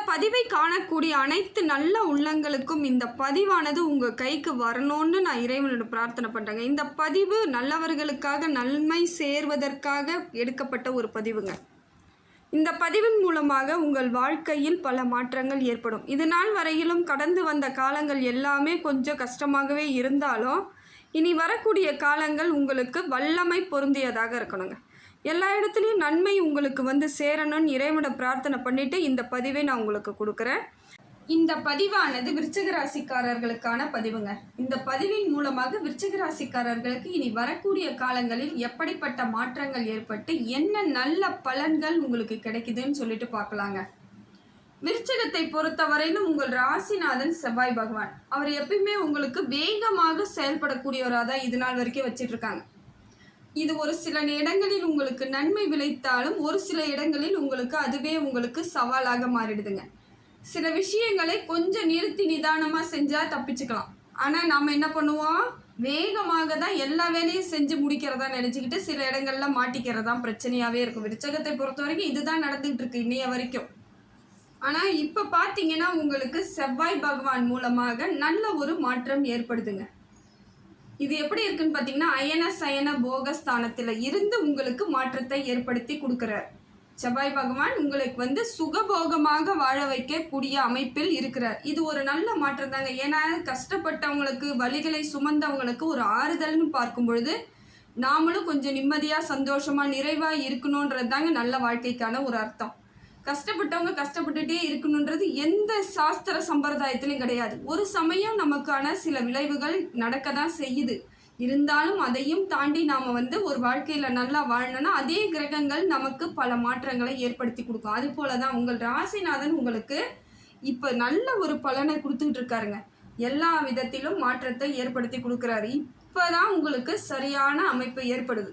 பதிவை காணக்கூடிய அனைத்து நல்ல உள்ளங்களுக்கும் இந்த பதிவானது உங்கள் கைக்கு வரணும்னு நான் இறைவனோட பிரார்த்தனை பண்ணுறேங்க. இந்த பதிவு நல்லவர்களுக்காக நன்மை சேர்வதற்காக எடுக்கப்பட்ட ஒரு பதிவுங்க. இந்த பதிவின் மூலமாக உங்கள் வாழ்க்கையில் பல மாற்றங்கள் ஏற்படும். இது நாள் வரையிலும் கடந்து வந்த காலங்கள் எல்லாமே கொஞ்சம் கஷ்டமாகவே இருந்தாலும் இனி வரக்கூடிய காலங்கள் உங்களுக்கு வல்லமை பொருந்தியதாக இருக்கணுங்க. எல்லா இடத்துலையும் நன்மை உங்களுக்கு சேரணும்னு இறைவனை பிரார்த்தனை பண்ணிவிட்டு இந்த பதிவை நான் உங்களுக்கு கொடுக்குறேன். இந்த பதிவானது விருச்சிக ராசிக்காரர்களுக்கான பதிவுங்க. இந்த பதிவின் மூலமாக விருச்சிக ராசிக்காரர்களுக்கு இனி வரக்கூடிய காலங்களில் எப்படிப்பட்ட மாற்றங்கள் ஏற்பட்டு என்ன நல்ல பலன்கள் உங்களுக்கு கிடைக்குதுன்னு சொல்லிட்டு பார்க்கலாங்க. விருச்சிகத்தை பொறுத்தவரையிலும் உங்கள் ராசிநாதன் செவ்வாய் பகவான் அவர் எப்பயுமே உங்களுக்கு வேகமாக செயல்படக்கூடியவராக தான் இது நாள் வரைக்கும் வச்சிட்டு இருக்காங்க. இது ஒரு சில இடங்களில் உங்களுக்கு நன்மை விளைத்தாலும் ஒரு சில இடங்களில் அதுவே உங்களுக்கு சவாலாக மாறிடுதுங்க. சில விஷயங்களை கொஞ்சம் நிறுத்தி நிதானமாக செஞ்சால் தப்பிச்சுக்கலாம். ஆனால் நாம் என்ன பண்ணுவோம், வேகமாக தான் எல்லா வேலையும் செஞ்சு முடிக்கிறதா நினச்சிக்கிட்டு சில இடங்கள்ல மாட்டிக்கிறதான் பிரச்சனையாகவே இருக்கும். விருச்சகத்தை பொறுத்த வரைக்கும் இதுதான் நடந்துகிட்டு இருக்கு இன்னைய வரைக்கும். ஆனால் இப்போ பார்த்தீங்கன்னா உங்களுக்கு செவ்வாய் பகவான் மூலமாக நல்ல ஒரு மாற்றம் ஏற்படுதுங்க. இது எப்படி இருக்குன்னு பார்த்தீங்கன்னா அயன சயன போகஸ்தானத்தில் இருந்து உங்களுக்கு மாற்றத்தை ஏற்படுத்தி கொடுக்குறார். செவ்வாய் பகவான் உங்களுக்கு சுகபோகமாக வாழ வைக்கக்கூடிய அமைப்பில் இருக்கிறார். இது ஒரு நல்ல மாற்றம் தாங்க. ஏன்னா கஷ்டப்பட்டவங்களுக்கு வலிகளை சுமந்தவங்களுக்கு ஒரு ஆறுதல்னு பார்க்கும் பொழுது நாமளும் கொஞ்சம் நிம்மதியாக சந்தோஷமாக நிறைவாக இருக்கணுன்றது தாங்க நல்ல வாழ்க்கைக்கான ஒரு அர்த்தம். கஷ்டப்பட்டவங்க கஷ்டப்பட்டுட்டே இருக்கணுன்றது எந்த சாஸ்திர சம்பிரதாயத்திலையும் கிடையாது. ஒரு சமயம் நமக்கான சில விளைவுகள் நடக்க தான் செய்யுது. இருந்தாலும் அதையும் தாண்டி நாம் ஒரு வாழ்க்கையில் நல்லா வாழணும்னா அதே கிரகங்கள் நமக்கு பல மாற்றங்களை ஏற்படுத்தி கொடுக்கும். அது போல தான் உங்கள் ராசிநாதன் உங்களுக்கு இப்போ நல்ல ஒரு பலனை கொடுத்துக்கிட்டு இருக்காருங்க. எல்லா விதத்திலும் மாற்றத்தை ஏற்படுத்தி கொடுக்குறாரு. இப்போ தான் உங்களுக்கு சரியான அமைப்பு ஏற்படுது.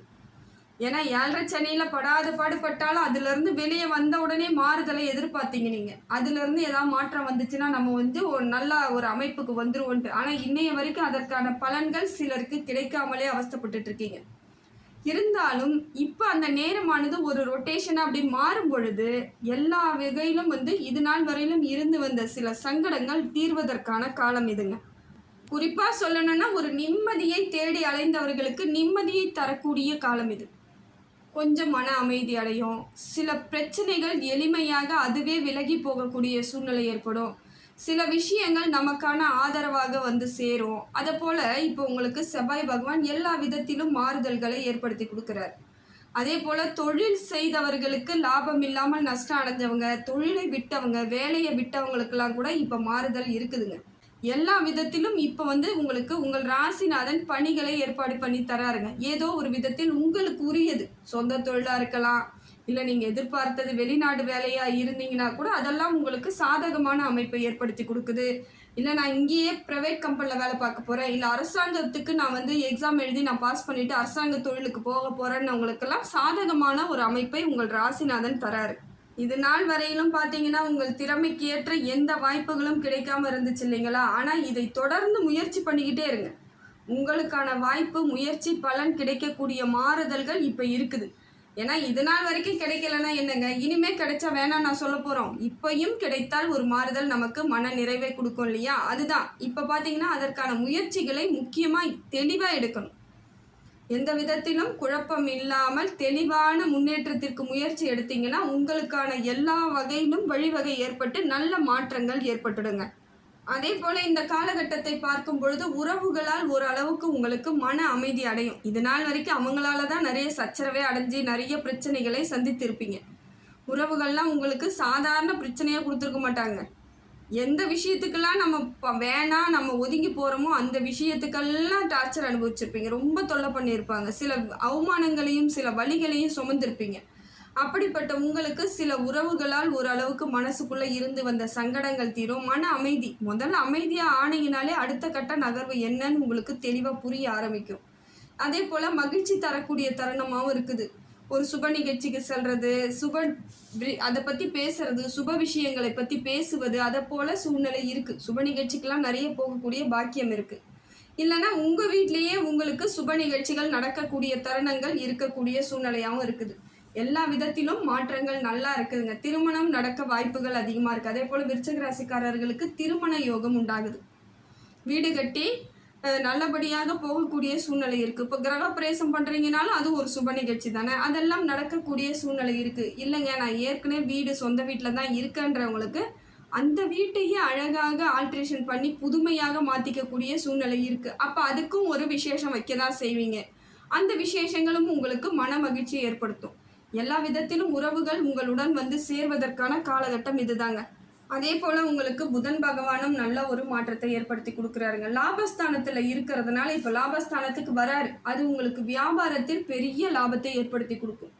ஏன்னா 7.5 சனியில் படாத பாடுபட்டாலும் அதுலேருந்து வெளியே வந்த உடனே மாறுதலை எதிர்பார்த்தீங்க நீங்கள். அதுலேருந்து ஏதாவது மாற்றம் வந்துச்சுன்னா நம்ம ஒரு நல்ல ஒரு அமைப்புக்கு வந்துருவோன்ட்டு. ஆனால் இன்னைய வரைக்கும் அதற்கான பலன்கள் சிலருக்கு கிடைக்காமலே அவஸ்தைப்பட்டுட்டு இருக்கீங்க. இருந்தாலும் இப்போ அந்த நேரமானது ஒரு ரொட்டேஷனாக அப்படி மாறும் பொழுது எல்லா வகையிலும் இது நாள் வரையிலும் இருந்து வந்த சில சங்கடங்கள் தீர்வதற்கான காலம் இதுங்க. குறிப்பாக சொல்லணும்னா ஒரு நிம்மதியை தேடி அலைந்தவர்களுக்கு நிம்மதியை தரக்கூடிய காலம் இது. கொஞ்சம் மன அமைதி அடையும். சில பிரச்சனைகள் எளிமையாக அதுவே விலகி போகக்கூடிய சூழ்நிலை ஏற்படும். சில விஷயங்கள் நமக்கான ஆதரவாக சேரும். அதை போல் இப்போ உங்களுக்கு செவ்வாய் பகவான் எல்லா விதத்திலும் மாறுதல்களை ஏற்படுத்தி கொடுக்குறார். அதே போல் தொழில் செய்தவர்களுக்கு லாபம் இல்லாமல் நஷ்டம் அடைஞ்சவங்க, தொழிலை விட்டவங்க, வேலையை விட்டவங்களுக்கெல்லாம் கூட இப்போ மாறுதல் இருக்குதுங்க. எல்லா விதத்திலும் இப்போ உங்களுக்கு உங்கள் ராசிநாதன் பணிகளை ஏற்பாடு பண்ணி தராருங்க. ஏதோ ஒரு விதத்தில் உங்களுக்கு உரியது சொந்த தொழிலாக இருக்கலாம், இல்லை நீங்கள் எதிர்பார்த்தது வெளிநாடு வேலையாக இருந்தீங்கன்னா கூட அதெல்லாம் உங்களுக்கு சாதகமான அமைப்பை ஏற்படுத்தி கொடுக்குது. இல்லை நான் இங்கேயே ப்ரைவேட் கம்பெனியில் வேலை பார்க்க போகிறேன், இல்லை அரசாங்கத்துக்கு நான் எக்ஸாம் எழுதி நான் பாஸ் பண்ணிவிட்டு அரசாங்க தொழிலுக்கு போக போகிறேன்னு உங்களுக்கெல்லாம் சாதகமான ஒரு அமைப்பை உங்கள் ராசிநாதன் தராரு. இது நாள் வரையிலும் பார்த்தீங்கன்னா உங்கள் திறமைக்கு ஏற்ற எந்த வாய்ப்புகளும் கிடைக்காம இருந்துச்சு இல்லைங்களா? ஆனால் இதை தொடர்ந்து முயற்சி பண்ணிக்கிட்டே இருங்க. உங்களுக்கான வாய்ப்பு, முயற்சி, பலன் கிடைக்கக்கூடிய மாறுதல்கள் இப்போ இருக்குது. ஏன்னா இது நாள் வரைக்கும் கிடைக்கலன்னா என்னங்க, இனிமே கிடைச்சா வேணாம் நான் சொல்ல போகிறோம். இப்பையும் கிடைத்தால் ஒரு மாறுதல் நமக்கு மன நிறைவை கொடுக்கும் இல்லையா? அதுதான் இப்போ பார்த்தீங்கன்னா அதற்கான முயற்சிகளை முக்கியமாக தெளிவாக எடுக்கணும். எந்த விதத்திலும் குழப்பம் இல்லாமல் தெளிவான முன்னேற்றத்திற்கு முயற்சி எடுத்தீங்கன்னா உங்களுக்கான எல்லா வகையிலும் வழிவகை ஏற்பட்டு நல்ல மாற்றங்கள் ஏற்பட்டுடுங்க. அதே போல் இந்த காலகட்டத்தை பார்க்கும் பொழுது உறவுகளால் ஓரளவுக்கு உங்களுக்கு மன அமைதி அடையும். இது நாள் வரைக்கும் அவங்களால தான் நிறைய சச்சரவே அடைஞ்சு நிறைய பிரச்சனைகளை சந்தித்திருப்பீங்க. உறவுகள்லாம் உங்களுக்கு சாதாரண பிரச்சனையாக கொடுத்துருக்க மாட்டாங்க. எந்த விஷயத்துக்கெல்லாம் நம்ம வேணாம் நம்ம ஒதுங்கி போகிறோமோ அந்த விஷயத்துக்கெல்லாம் டார்ச்சர் அனுபவிச்சிருப்பீங்க. ரொம்ப தொல்லை பண்ணியிருப்பாங்க. சில அவமானங்களையும் சில வலிகளையும் சுமந்திருப்பீங்க. அப்படிப்பட்ட உங்களுக்கு சில உறவுகளால் ஓரளவுக்கு மனசுக்குள்ளே இருந்து வந்த சங்கடங்கள் தீரும். மன அமைதி, முதல்ல அமைதியாக ஆனீங்கனாலே அடுத்த கட்ட நகர்வு என்னன்னு உங்களுக்கு தெளிவாக புரிய ஆரம்பிக்கும். அதே போல் மகிழ்ச்சி தரக்கூடிய தருணமாகவும் இருக்குது. ஒரு சுப நிகழ்ச்சிக்கு செல்வது, அதை பற்றி பேசுறது, சுப விஷயங்களை பற்றி பேசுவது, அதை போல் சூழ்நிலை இருக்குது. சுப நிகழ்ச்சிக்கெல்லாம் நிறைய போகக்கூடிய பாக்கியம் இருக்குது. இல்லைன்னா உங்கள் வீட்லேயே உங்களுக்கு சுப நிகழ்ச்சிகள் நடக்கக்கூடிய தருணங்கள் இருக்கக்கூடிய சூழ்நிலையாகவும் இருக்குது. எல்லா விதத்திலும் மாற்றங்கள் நல்லா இருக்குதுங்க. திருமணம் நடக்க வாய்ப்புகள் அதிகமாக இருக்குது. அதே போல் விருச்சிக ராசிக்காரர்களுக்கு திருமண யோகம் உண்டாகுது. வீடு கட்டி நல்லபடியாக போகக்கூடிய சூழ்நிலை இருக்குது. இப்போ கிரகப்பிரவேசம் பண்ணுறீங்கனாலும் அது ஒரு சுப நிகழ்ச்சி தானே, அதெல்லாம் நடக்கக்கூடிய சூழ்நிலை இருக்குது. இல்லைங்க நான் ஏற்கனவே வீடு சொந்த வீட்டில் தான் இருக்கேன்றவங்களுக்கு அந்த வீட்டையே அழகாக ஆல்ட்ரேஷன் பண்ணி புதுமையாக மாற்றிக்கக்கூடிய சூழ்நிலை இருக்குது. அப்போ அதுக்கும் ஒரு விசேஷம் வைக்க தான் செய்வீங்க. அந்த விசேஷங்களும் உங்களுக்கு மன மகிழ்ச்சி ஏற்படுத்தும். எல்லா விதத்திலும் உறவுகள் உங்களுடன் வந்து சேர்வதற்கான காலகட்டம் இதுதாங்க. அதே போல் உங்களுக்கு புதன் பகவானும் நல்ல ஒரு மாற்றத்தை ஏற்படுத்தி கொடுக்குறாருங்க. லாபஸ்தானத்தில் இருக்கிறதுனால இப்போ லாபஸ்தானத்துக்கு வராரு. அது உங்களுக்கு வியாபாரத்தில் பெரிய லாபத்தை ஏற்படுத்தி கொடுக்கும்.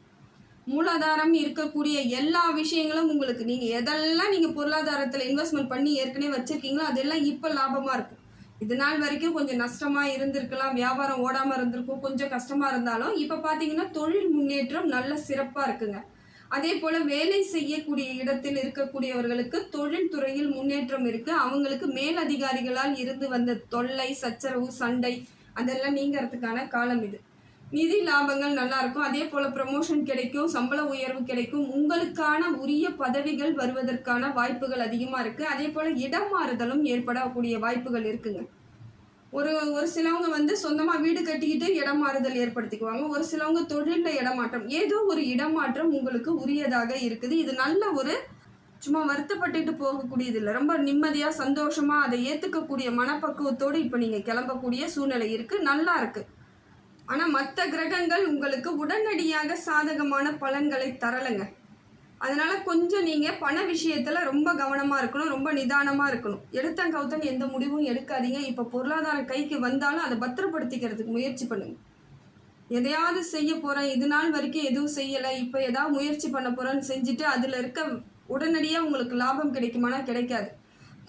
மூலாதாரம் இருக்கக்கூடிய எல்லா விஷயங்களும் உங்களுக்கு நீங்கள் எதெல்லாம் நீங்கள் பொருளாதாரத்தில் இன்வெஸ்ட்மெண்ட் பண்ணி ஏற்கனவே வச்சுருக்கீங்களோ அதெல்லாம் இப்போ லாபமாக இருக்கும். இது நாள் வரைக்கும் கொஞ்சம் நஷ்டமாக இருந்திருக்கலாம், வியாபாரம் ஓடாமல் இருந்திருக்கும், கொஞ்சம் கஷ்டமாக இருந்தாலும் இப்போ பார்த்தீங்கன்னா தொழில் முன்னேற்றம் நல்ல சிறப்பாக இருக்குங்க. அதே போல் வேலை செய்யக்கூடிய இடத்தில் இருக்கக்கூடியவர்களுக்கு தொழில் துறையில் முன்னேற்றம் இருக்குது. அவங்களுக்கு மேலதிகாரிகளால் இருந்து வந்த தொல்லை, சச்சரவு, சண்டை அதெல்லாம் நீங்கிறதுக்கான காலம் இது. நிதி லாபங்கள் நல்லா இருக்கும். அதே போல் ப்ரமோஷன் கிடைக்கும், சம்பள உயர்வு கிடைக்கும், உங்களுக்கான உரிய பதவிகள் வருவதற்கான வாய்ப்புகள் அதிகமாக இருக்குது. அதே போல் இடம் மாறுதலும் ஏற்படக்கூடிய வாய்ப்புகள் இருக்குங்க. ஒரு சிலவங்க வந்து சொந்தமாக வீடு கட்டிக்கிட்டு இடம் மாறுதல் ஏற்படுத்திக்குவாங்க. ஒரு சிலவங்க தொழிலில் இடமாற்றம், ஏதோ ஒரு இடமாற்றம் உங்களுக்கு உரியதாக இருக்குது. இது நல்ல ஒரு சும்மா வருத்தப்பட்டுட்டு போகக்கூடியது இல்லை, ரொம்ப நிம்மதியாக சந்தோஷமாக அதை ஏற்றுக்கக்கூடிய மனப்பக்குவத்தோடு இப்போ நீங்கள் கிளம்பக்கூடிய சூழ்நிலை இருக்குது. நல்லா இருக்குது. ஆனால் மற்ற கிரகங்கள் உங்களுக்கு உடனடியாக சாதகமான பலன்களை தரலைங்க. அதனால் கொஞ்சம் நீங்கள் பண விஷயத்தில் ரொம்ப கவனமாக இருக்கணும், ரொம்ப நிதானமாக இருக்கணும். எடுத்தங்கவுத்தன் எந்த முடிவும் எடுக்காதீங்க. இப்போ பொருளாதார கைக்கு வந்தாலும் அதை பத்திரப்படுத்திக்கிறதுக்கு முயற்சி பண்ணுங்கள். எதையாவது செய்ய போகிறேன், இது நாள் வரைக்கும் எதுவும் செய்யலை, இப்போ எதாவது முயற்சி பண்ண போகிறேன்னு செஞ்சுட்டு அதில் இருக்க உடனடியாக உங்களுக்கு லாபம் கிடைக்குமானா கிடைக்காது.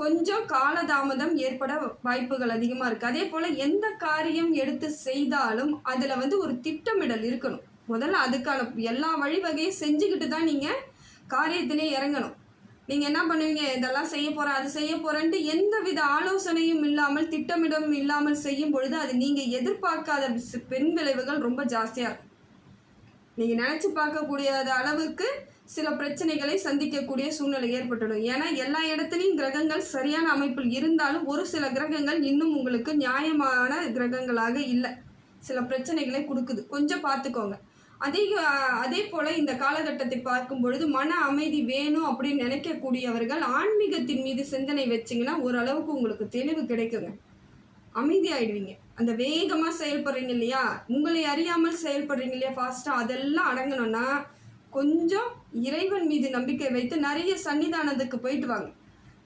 கொஞ்சம் காலதாமதம் ஏற்பட வாய்ப்புகள் அதிகமாக இருக்குது. அதே போல் எந்த காரியம் எடுத்து செய்தாலும் அதில் வந்து ஒரு திட்டமிடல் இருக்கணும். முதல்ல அதுக்கான எல்லா வழிவகையும் செஞ்சுக்கிட்டு தான் நீங்கள் காரியத்திலே இறங்கணும். நீங்கள் என்ன பண்ணுவீங்க, இதெல்லாம் செய்ய போகிறேன் அது செய்ய போகிறேன்ட்டு எந்த வித ஆலோசனையும் இல்லாமல் திட்டமிடம் இல்லாமல் செய்யும் பொழுது அது நீங்கள் எதிர்பார்க்காத பெண் விளைவுகள் ரொம்ப ஜாஸ்தியாக இருக்கும். நீங்கள் நினச்சி பார்க்கக்கூடிய அளவுக்கு சில பிரச்சனைகளை சந்திக்கக்கூடிய சூழ்நிலை ஏற்பட்டுடும். ஏன்னா எல்லா இடத்துலையும் கிரகங்கள் சரியான அமைப்பில் இருந்தாலும் ஒரு சில கிரகங்கள் இன்னும் உங்களுக்கு நியாயமான கிரகங்களாக இல்லை, சில பிரச்சனைகளை கொடுக்குது. கொஞ்சம் பார்த்துக்கோங்க. அதே போல் இந்த காலகட்டத்தை பார்க்கும் பொழுது மன அமைதி வேணும் அப்படின்னு நினைக்கக்கூடியவர்கள் ஆன்மீகத்தின் மீது சிந்தனை வச்சிங்கன்னா ஓரளவுக்கு உங்களுக்கு தெளிவு கிடைக்குங்க. அமைதி ஆகிடுவீங்க. அந்த வேகமாக செயல்படுறீங்க இல்லையா, உங்களை அறியாமல் செயல்படுறீங்க இல்லையா ஃபாஸ்ட்டாக, அதெல்லாம் அடங்கணும்னா கொஞ்சம் இறைவன் மீது நம்பிக்கை வைத்து நிறைய சன்னிதானத்துக்கு போயிட்டு வாங்க.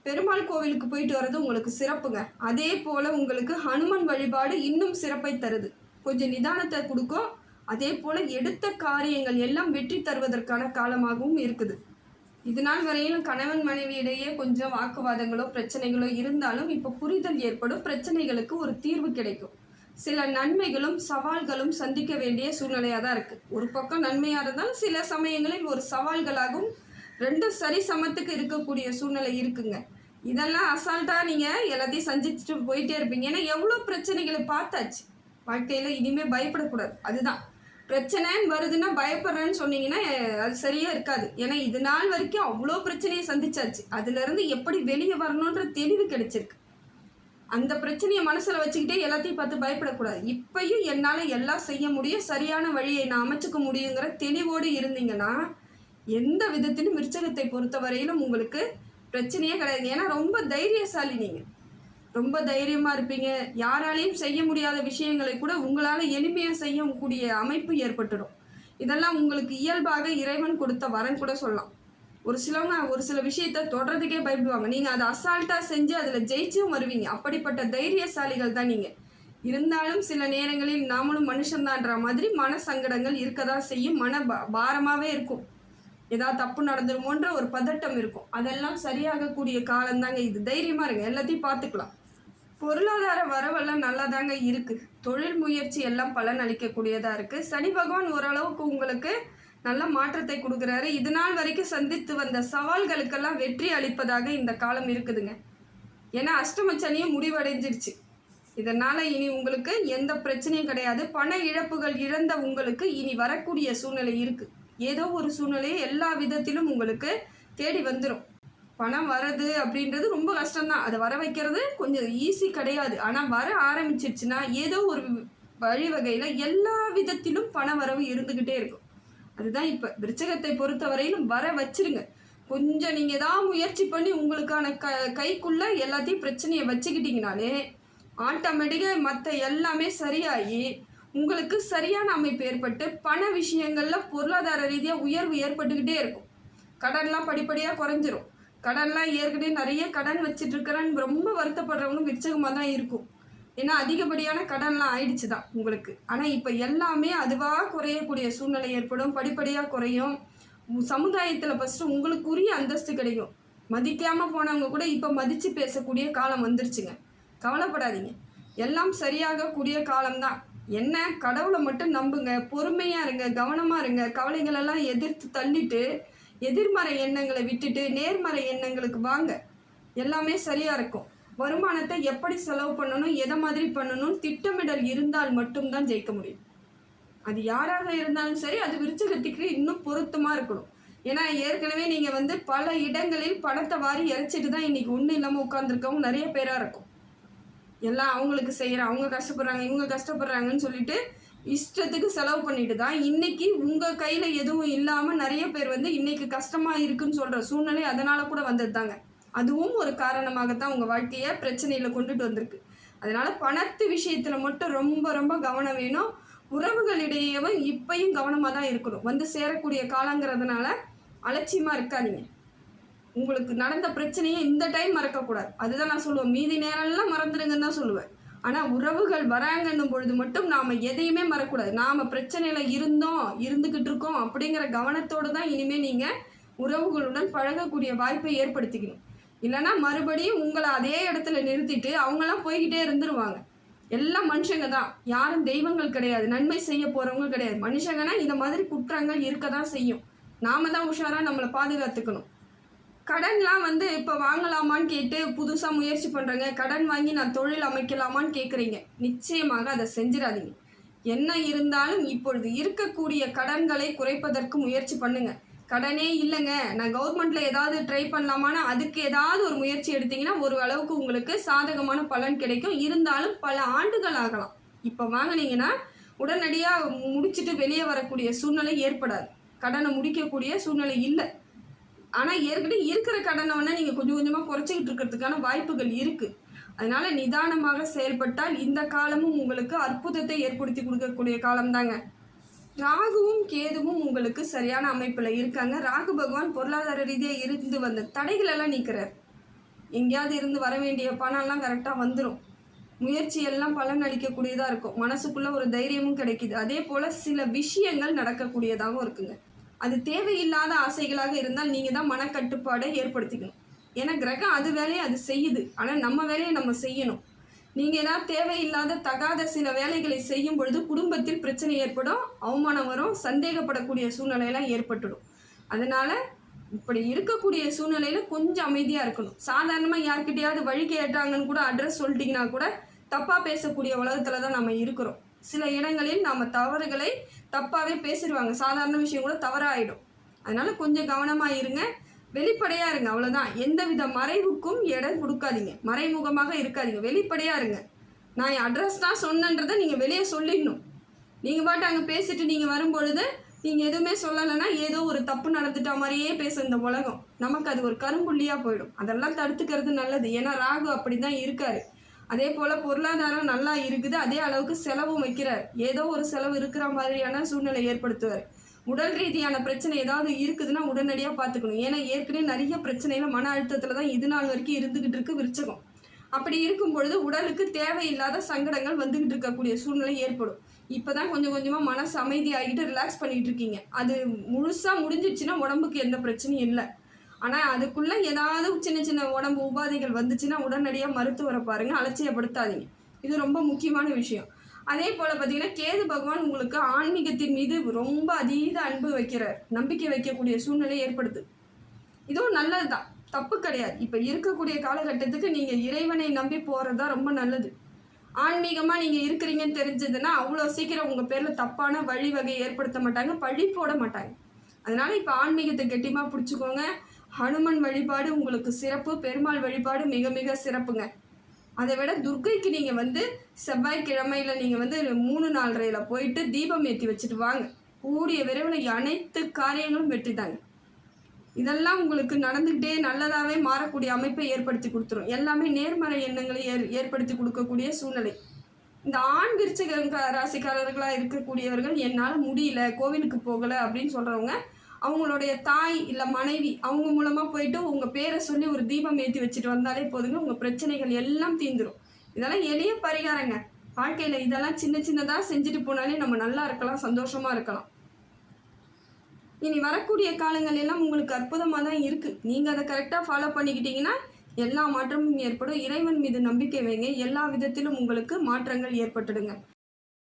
பெருமாள் கோவிலுக்கு போயிட்டு வர்றது உங்களுக்கு சிறப்புங்க. அதே போல் உங்களுக்கு ஹனுமன் வழிபாடு இன்னும் சிறப்பை தருது, கொஞ்சம் நிதானத்தை கொடுக்கும். அதே போல் எடுத்த காரியங்கள் எல்லாம் வெற்றி தருவதற்கான காலமாகவும் இருக்குது. இது நாள் வரையிலும் கணவன் மனைவி இடையே கொஞ்சம் வாக்குவாதங்களோ பிரச்சனைகளோ இருந்தாலும் இப்போ புரிதல் ஏற்படும், பிரச்சனைகளுக்கு ஒரு தீர்வு கிடைக்கும். சில நன்மைகளும் சவால்களும் சந்திக்க வேண்டிய சூழ்நிலையாக தான் இருக்குது. ஒரு பக்கம் நன்மையாக இருந்தாலும் சில சமயங்களில் ஒரு சவால்களாகவும் ரெண்டும் சரி சமத்துக்கு இருக்கக்கூடிய சூழ்நிலை இருக்குங்க. இதெல்லாம் அசால்ட்டாக நீங்கள் எல்லாத்தையும் சந்திச்சுட்டு போயிட்டே இருப்பீங்க. ஏன்னா எவ்வளோ பிரச்சனைகளை பார்த்தாச்சு வாழ்க்கையில், இனிமேல் பயப்படக்கூடாது. அதுதான் பிரச்சனைன்னு வருதுன்னா பயப்படுறேன்னு சொன்னீங்கன்னா அது சரியாக இருக்காது. ஏன்னா இது நாள் வரைக்கும் அவ்வளோ பிரச்சனையை சந்திச்சாச்சு, அதுலேருந்து எப்படி வெளியே வரணுன்ற தெளிவு கிடைச்சிருக்கு. அந்த பிரச்சனையை மனசில் வச்சுக்கிட்டே எல்லாத்தையும் பார்த்து பயப்படக்கூடாது. இப்பையும் என்னால் எல்லாம் செய்ய முடியும், சரியான வழியை நான் அமைச்சுக்க முடியுங்கிற தெளிவோடு இருந்தீங்கன்னா எந்த விதத்திலும் விருச்சகத்தை பொறுத்த வரையிலும் உங்களுக்கு பிரச்சனையே கிடையாது. ஏன்னா ரொம்ப தைரியசாலி, நீங்கள் ரொம்ப தைரியமாக இருப்பீங்க. யாராலையும் செய்ய முடியாத விஷயங்களை கூட உங்களால் எளிமையாக செய்யக்கூடிய அமைப்பு ஏற்பட்டுடும். இதெல்லாம் உங்களுக்கு இயல்பாக இறைவன் கொடுத்த வரன் கூட சொல்லலாம். ஒரு சிலவங்க ஒரு சில விஷயத்தை தொடர்றதுக்கே பயப்படுவாங்க, நீங்கள் அதை அசால்ட்டாக செஞ்சு அதில் ஜெயிச்சும் வருவீங்க. அப்படிப்பட்ட தைரியசாலிகள் தான் நீங்கள். இருந்தாலும் சில நேரங்களில் நாமளும் மனுஷன்தான்ற மாதிரி மன சங்கடங்கள் இருக்க தான் செய்யும். பாரமாகவே இருக்கும், ஏதாவது தப்பு நடந்துருமோன்ற ஒரு பதட்டம் இருக்கும். அதெல்லாம் சரியாகக்கூடிய காலம்தாங்க இது. தைரியமாக இருங்க, எல்லாத்தையும் பார்த்துக்கலாம். பொருளாதார வரவெல்லாம் நல்லா தாங்க இருக்குது. தொழில் முயற்சி எல்லாம் பலன் அளிக்கக்கூடியதாக இருக்குது. சனி பகவான் ஓரளவுக்கு உங்களுக்கு நல்ல மாற்றத்தை கொடுக்குறாரு. இது நாள் வரைக்கும் சந்தித்து வந்த சவால்களுக்கெல்லாம் வெற்றி அளிப்பதாக இந்த காலம் இருக்குதுங்க. ஏன்னா அஷ்டமச்சனியும் முடிவடைஞ்சிருச்சு. இதனால் இனி உங்களுக்கு எந்த பிரச்சனையும் கிடையாது. பண இழப்புகள் இழந்த உங்களுக்கு இனி வரக்கூடிய சூழ்நிலை இருக்குது. ஏதோ ஒரு சூழ்நிலையை எல்லா விதத்திலும் உங்களுக்கு தேடி வந்துடும். பணம் வரது அப்படின்றது ரொம்ப கஷ்டம்தான். அதை வர வைக்கிறது கொஞ்சம் ஈஸி கிடையாது. ஆனால் வர ஆரம்பிச்சிருச்சுன்னா ஏதோ ஒரு வழிவகையில் எல்லா விதத்திலும் பண வரவு இருந்துக்கிட்டே இருக்கும். அதுதான் இப்போ விருச்சகத்தை பொறுத்தவரையிலும் வர வச்சிருங்க. கொஞ்சம் நீங்கள் தான் முயற்சி பண்ணி உங்களுக்கான கைக்குள்ளே எல்லாத்தையும் பிரச்சனையை வச்சுக்கிட்டிங்கனாலே ஆட்டோமேட்டிக்காக மற்ற எல்லாமே சரியாகி உங்களுக்கு சரியான அமைப்பு ஏற்பட்டு பண விஷயங்களில் பொருளாதார ரீதியாக உயர்வு ஏற்பட்டுக்கிட்டே இருக்கும். கடன்லாம் படிப்படியாக குறைஞ்சிரும். கடன்லாம் ஏற்கனவே நிறைய கடன் வச்சுட்டு இருக்கிறேன்னு ரொம்ப வருத்தப்படுறவங்களும் விருச்சகமாக தான் இருக்கும். ஏன்னா அதிகப்படியான கடன்லாம் ஆயிடுச்சு தான் உங்களுக்கு. ஆனால் இப்போ எல்லாமே அதுவாக குறையக்கூடிய சூழ்நிலை ஏற்படும். படிப்படியாக குறையும். சமுதாயத்தில் ஃபஸ்ட்டு உங்களுக்குரிய அந்தஸ்து கிடைக்கும். மதிக்காமல் போனவங்க கூட இப்போ மதித்து பேசக்கூடிய காலம் வந்துருச்சுங்க. கவலைப்படாதீங்க, எல்லாம் சரியாகக்கூடிய காலம்தான். என்ன, கடவுளை மட்டும் நம்புங்க, பொறுமையாக இருங்க, கவனமாக இருங்க. கவலைகளெல்லாம் எதிர்த்து தள்ளிட்டு எதிர்மறை எண்ணங்களை விட்டுட்டு நேர்மறை எண்ணங்களுக்கு வாங்க. எல்லாமே சரியாக இருக்கும். வருமானத்தை எப்படி செலவு பண்ணணும், எதை மாதிரி பண்ணணும் திட்டமிடல் இருந்தால் மட்டும்தான் ஜெயிக்க முடியும். அது யாராக இருந்தாலும் சரி, அது விருச்சகத்துக்கு இன்னும் பொருத்தமாக இருக்கணும். ஏன்னா ஏற்கனவே நீங்கள் பல இடங்களில் பணத்தை வாரி இறைச்சிட்டு தான் இன்றைக்கி ஒன்றும் இல்லாமல் உட்காந்துருக்கவங்க நிறைய பேராக இருக்கும். எல்லாம் அவங்களுக்கு செய்கிறேன், அவங்க கஷ்டப்படுறாங்க, இவங்க கஷ்டப்படுறாங்கன்னு சொல்லிட்டு இஷ்டத்துக்கு செலவு பண்ணிட்டு தான் இன்றைக்கி உங்கள் கையில் எதுவும் இல்லாமல் நிறைய பேர் இன்றைக்கி கஷ்டமாக இருக்குன்னு சொல்கிற சூழ்நிலை அதனால் கூட வந்தது தாங்க. அதுவும் ஒரு காரணமாகத்தான் உங்கள் வாழ்க்கையை பிரச்சனையில் கொண்டுட்டு வந்திருக்கு. அதனால் பணத்து விஷயத்தில் மட்டும் ரொம்ப ரொம்ப கவனம் வேணும். உறவுகளிடையேவும் இப்பையும் கவனமாக தான் இருக்கணும். சேரக்கூடிய காலங்கிறதுனால அலட்சியமாக இருக்காதீங்க. உங்களுக்கு நடந்த பிரச்சனையை இந்த டைம் மறக்கக்கூடாது. அதுதான் நான் சொல்லுவேன். மீதி நேரம்லாம் மறந்துடுங்கன்னு தான் சொல்லுவேன். ஆனால் உறவுகள் வராங்கன்னும் பொழுது மட்டும் நாம் எதையுமே மறக்கக்கூடாது. நாம் பிரச்சனையில் இருந்துக்கிட்டு இருக்கோம் அப்படிங்கிற கவனத்தோடு தான் இனிமேல் நீங்கள் உறவுகளுடன் பழகக்கூடிய வாய்ப்பை ஏற்படுத்திக்கணும். இல்லைன்னா மறுபடியும் உங்களை அதே இடத்துல நிறுத்திட்டு அவங்களாம் போய்கிட்டே இருந்துருவாங்க. எல்லாம் மனுஷங்க தான், யாரும் தெய்வங்கள் கிடையாது, நன்மை செய்ய போகிறவங்க கிடையாது. மனுஷங்கன்னா இந்த மாதிரி குற்றங்கள் இருக்க தான் செய்யும். நாம் தான் உஷாராக நம்மளை பாதுகாத்துக்கணும். கடன்லாம் இப்போ வாங்கலாமான்னு கேட்டு புதுசாக முயற்சி பண்ணுறங்க. கடன் வாங்கி நான் தொழில் அமைக்கலாமான்னு கேட்குறீங்க. நிச்சயமாக அதை செஞ்சிடாதீங்க. என்ன இருந்தாலும் இப்பொழுது இருக்கக்கூடிய கடன்களை குறைப்பதற்கு முயற்சி பண்ணுங்கள். கடனே இல்லைங்க, நான் கவர்மெண்ட்டில் ஏதாவது ட்ரை பண்ணலாமான்னா அதுக்கு ஏதாவது ஒரு முயற்சி எடுத்திங்கன்னா ஒரு அளவுக்கு உங்களுக்கு சாதகமான பலன் கிடைக்கும். இருந்தாலும் பல ஆண்டுகள் ஆகலாம். இப்போ வாங்கினீங்கன்னா உடனடியாக முடிச்சுட்டு வெளியே வரக்கூடிய சூழ்நிலை ஏற்படாது. கடனை முடிக்கக்கூடிய சூழ்நிலை இல்லை. ஆனால் ஏற்கனவே இருக்கிற கடனை நீங்கள் கொஞ்சம் கொஞ்சமாக குறைச்சிக்கிட்டு இருக்கிறதுக்கான வாய்ப்புகள் இருக்குது. அதனால் நிதானமாக செயல்பட்டால் இந்த காலமும் உங்களுக்கு அற்புதத்தை ஏற்படுத்தி கொடுக்கக்கூடிய காலம்தாங்க. ராகுவும் கேதுவும் உங்களுக்கு சரியான அமைப்பில் இருக்காங்க. ராகு பகவான் பொருளாதார ரீதியாக இருந்து வந்த தடைகளெல்லாம் நீக்கிறார். எங்கேயாவது இருந்து வர வேண்டிய பணம்லாம் கரெக்டாக வந்துடும். முயற்சியெல்லாம் பலன் அளிக்கக்கூடியதாக இருக்கும். மனசுக்குள்ளே ஒரு தைரியமும் கிடைக்கிது. அதே போல் சில விஷயங்கள் நடக்கக்கூடியதாகவும் இருக்குங்க. அது தேவையில்லாத ஆசைகளாக இருந்தால் நீங்கள் தான் மனக்கட்டுப்பாடை ஏற்படுத்திக்கணும். ஏன்னா கிரகம் அது வேலையை அது செய்யுது. ஆனால் நம்ம வேலையை நம்ம செய்யணும். நீங்கள் ஏதாவது தேவையில்லாத தகாத சில வேலைகளை செய்யும் பொழுது குடும்பத்தில் பிரச்சனை ஏற்படும், அவமானம் வரும், சந்தேகப்படக்கூடிய சூழ்நிலையெல்லாம் ஏற்பட்டுடும். அதனால் இப்படி இருக்கக்கூடிய சூழ்நிலையில் கொஞ்சம் அமைதியாக இருக்கணும். சாதாரணமாக யார்கிட்டையாவது வழி கேட்டாங்கன்னு கூட அட்ரஸ் சொல்லிட்டிங்கன்னா கூட தப்பாக பேசக்கூடிய உலகத்தில் தான் நம்ம இருக்கிறோம். சில இடங்களில் நாம் தவறுகளை தப்பாகவே பேசிடுவாங்க. சாதாரண விஷயம் கூட தவறாகிடும். அதனால் கொஞ்சம் கவனமாக இருங்க, வெளிப்படையாக இருங்க. அவ்வளோதான். எந்தவித மறைவுக்கும் இடம் கொடுக்காதீங்க. மறைமுகமாக இருக்காதீங்க, வெளிப்படையாக இருங்க. நான் என் அட்ரஸ் தான் சொன்னன்றதை நீங்கள் வெளியே சொல்லிடணும். நீங்கள் பாட்டு அங்கே பேசிட்டு நீங்கள் வரும்பொழுது நீங்கள் எதுவுமே சொல்லலைன்னா ஏதோ ஒரு தப்பு நடந்துட்டா மாதிரியே பேச இந்த உலகம். நமக்கு அது ஒரு கரும்புள்ளியாக போயிடும். அதெல்லாம் தடுத்துக்கிறது நல்லது. ஏன்னா ராகு அப்படி தான் இருக்கார். அதே போல் பொருளாதாரம் நல்லா இருக்குது, அதே அளவுக்கு செலவும் வைக்கிறார். ஏதோ ஒரு செலவு இருக்கிற மாதிரியான சூழ்நிலை ஏற்படுத்துவார். உடல் ரீதியான பிரச்சனை ஏதாவது இருக்குதுன்னா உடனடியாக பார்த்துக்கணும். ஏன்னா ஏற்கனவே நிறைய பிரச்சனையில் மன அழுத்தத்தில் தான் இது நாள் வரைக்கும் இருந்துக்கிட்டு இருக்கு விருச்சகம். அப்படி இருக்கும் பொழுது உடலுக்கு தேவையில்லாத சங்கடங்கள் வந்துக்கிட்டு இருக்கக்கூடிய சூழ்நிலை ஏற்படும். இப்போ தான் கொஞ்சம் கொஞ்சமாக மனசு அமைதியாகிட்டு ரிலாக்ஸ் பண்ணிகிட்டு இருக்கீங்க. அது முழுசாக முடிஞ்சிடுச்சுன்னா உடம்புக்கு எந்த பிரச்சனையும் இல்லை. ஆனால் அதுக்குள்ளே ஏதாவது சின்ன சின்ன உடம்பு உபாதைகள் வந்துச்சுன்னா உடனடியாக மருத்துவரை பாருங்கள், அலட்சியப்படுத்தாதீங்க. இது ரொம்ப முக்கியமான விஷயம். அதே போல் பார்த்திங்கன்னா கேது பகவான் உங்களுக்கு ஆன்மீகத்தின் மீது ரொம்ப அதீத அன்பு வைக்கிறார், நம்பிக்கை வைக்கக்கூடிய சூழ்நிலை ஏற்படுது. இதுவும் நல்லது தான், தப்பு கிடையாது. இப்போ இருக்கக்கூடிய காலகட்டத்துக்கு நீங்கள் இறைவனை நம்பி போகிறது தான் ரொம்ப நல்லது. ஆன்மீகமாக நீங்கள் இருக்கிறீங்கன்னு தெரிஞ்சதுன்னா அவ்வளோ சீக்கிரம் உங்கள் பேரில் தப்பான வழிவகை ஏற்படுத்த மாட்டாங்க, பழி போட மாட்டாங்க. அதனால் இப்போ ஆன்மீகத்தை கெட்டியமாக பிடிச்சிக்கோங்க. ஹனுமன் வழிபாடு உங்களுக்கு சிறப்பு, பெருமாள் வழிபாடு மிக மிக சிறப்புங்க. அதை விட துர்க்கைக்கு நீங்கள் வந்து செவ்வாய்க்கிழமையில் நீங்கள் வந்து 3-4:30 போயிட்டு தீபம் ஏற்றி வச்சுட்டு வாங்க. கூடிய விரைவில் அனைத்து காரியங்களும் வெற்றி தாங்க. இதெல்லாம் உங்களுக்கு நடந்துக்கிட்டே நல்லதாகவே மாறக்கூடிய அமைப்பை ஏற்படுத்தி கொடுத்துரும். எல்லாமே நேர்மறை எண்ணங்களை ஏற்படுத்தி கொடுக்கக்கூடிய சூழ்நிலை. இந்த ஆண் விருச்சிக ராசிக்காரர்களாக இருக்கக்கூடியவர்கள் என்னால் முடியல, கோவிலுக்கு போகலை அப்படின்னு சொல்கிறவங்க அவங்களுடைய தாய் இல்லை மனைவி அவங்க மூலமாக போயிட்டு உங்கள் பேரை சொல்லி ஒரு தீபம் ஏற்றி வச்சுட்டு வந்தாலே போதுங்க, உங்கள் பிரச்சனைகள் எல்லாம் தீந்துடும். இதெல்லாம் எளிய பரிகாரங்க. வாழ்க்கையில் இதெல்லாம் சின்ன சின்னதாக செஞ்சுட்டு போனாலே நம்ம நல்லா இருக்கலாம், சந்தோஷமாக இருக்கலாம். இனி வரக்கூடிய காலங்கள் எல்லாம் உங்களுக்கு அற்புதமாக தான் இருக்குது. நீங்கள் அதை கரெக்டாக ஃபாலோ பண்ணிக்கிட்டீங்கன்னா எல்லா மாற்றமும் ஏற்படும். இறைவன் மீது நம்பிக்கை வைங்க. எல்லா விதத்திலும் உங்களுக்கு மாற்றங்கள் ஏற்பட்டுடுங்க.